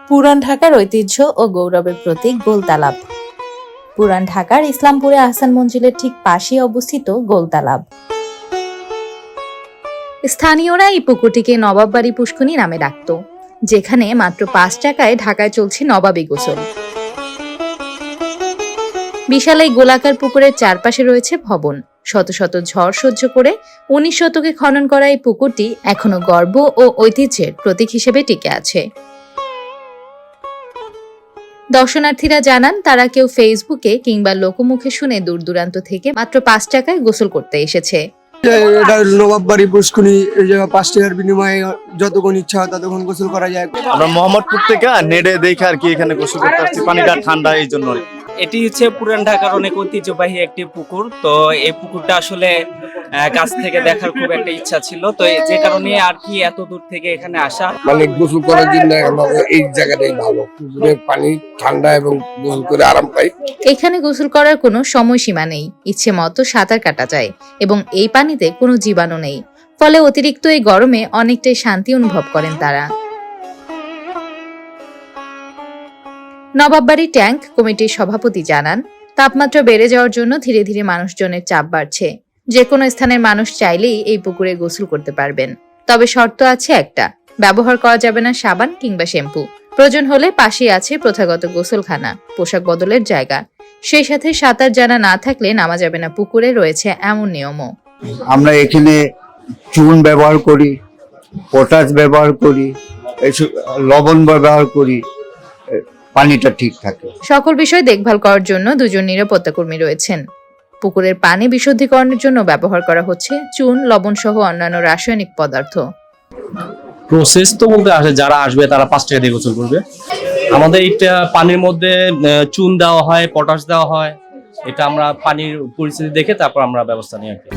পুরান ঢাকার ঐতিহ্য ও গৌরবের প্রতীক গোলতালাব। পুরান ঢাকার ইসলামপুরে আহসান মঞ্জিলের ঠিক পাশেই অবস্থিত গোলতালাব। স্থানীয়রা এই পুকুরটিকে নবাববাড়ি পুষ্করণী নামে ডাকত, যেখানে মাত্র 5 টাকায় ঢাকায় চলছে নবাবী গোসল। বিশাল এই গোলাকার পুকুরের চারপাশে রয়েছে ভবন। শত শত ঝড় সহ্য করে 19 শতকে খনন করা এই পুকুরটি এখনো গর্ব ও ঐতিহ্যের প্রতীক হিসেবে টিকে আছে। দর্শনার্থীরা জানান, তারা কেউ ফেসবুকে কিংবা লোকমুখে শুনে দূর দূরান্ত থেকে মাত্র 5 টাকায় গোসল করতে এসেছে। এটা নবাববাড়ি পুষ্করণী, এই জায়গায় 5 টাকার বিনিময়ে যতক্ষণ ইচ্ছা হয় ততক্ষণ গোসল করা যায়। আমরা মোহাম্মদপুর থেকে নেড়ে দেখে আর কি এখানে গোসল করতে আসছি, পানিটা ঠান্ডা এই জন্য। এটি হচ্ছে পুরান ঢাকার অনেক ঐতিহ্যবাহী একটি পুকুর। তো এই পুকুরটা আসলে কাছ থেকে দেখার খুব একটা ইচ্ছা ছিল, তো যে কারণে আর কি এত দূর থেকে এখানে আসা। মানে গোসল করার জন্য আমাদের এই জায়গাটাই ভালো, পুকুরের পানি ঠান্ডা এবং গোসল করে আরাম পাই। এখানে গোসল করার কোনো সময়সীমা নেই, ইচ্ছে মতো সাঁতার কাটা যায় এবং এই পানিতে কোনো জীবাণু নেই, ফলে অতিরিক্ত এই গরমে অনেকটাই শান্তি অনুভব করেন তারা। নবাববাড়ি ট্যাঙ্ক কমিটির সভাপতি জানান, তাপমাত্রা বেড়ে যাওয়ার জন্য ধীরে ধীরে মানুষজনের চাপ বাড়ছে। যে কোনো স্থানের মানুষ চাইলেই এই পুকুরে গোসল করতে পারবেন, তবে শর্ত আছে একটা, ব্যবহার করা যাবে না সাবান কিংবা শ্যাম্পু। প্রয়োজন হলে পাশেই আছে প্রথাগত গোসলখানা, পোশাক বদলের জায়গা। সেই সাথে সাঁতার জানা না থাকলে নামা যাবে না পুকুরে, রয়েছে এমন নিয়মও। আমরা এখানে চুন ব্যবহার করি, পটাশ ব্যবহার করি, লবণ ব্যবহার করি, পানিটা ঠিক থাকে। সকল বিষয় দেখভাল করার জন্য 2 জন নিরাপত্তা কর্মী রয়েছেন। পুকুরের পানি বিশুদ্ধিকরণের জন্য ব্যবহার করা হচ্ছে চুন, লবণ সহ অন্যান্য রাসায়নিক পদার্থ। প্রসেস তো বলতে আসে, যারা আসবে তারা 5 টাকা দিয়ে গোসল করবে। আমাদের এটা পানির মধ্যে চুন দেওয়া হয়, পটাশ দেওয়া হয়। এটা আমরা পানির পরিস্থিতি দেখে তারপর আমরা ব্যবস্থা নিই আর কি।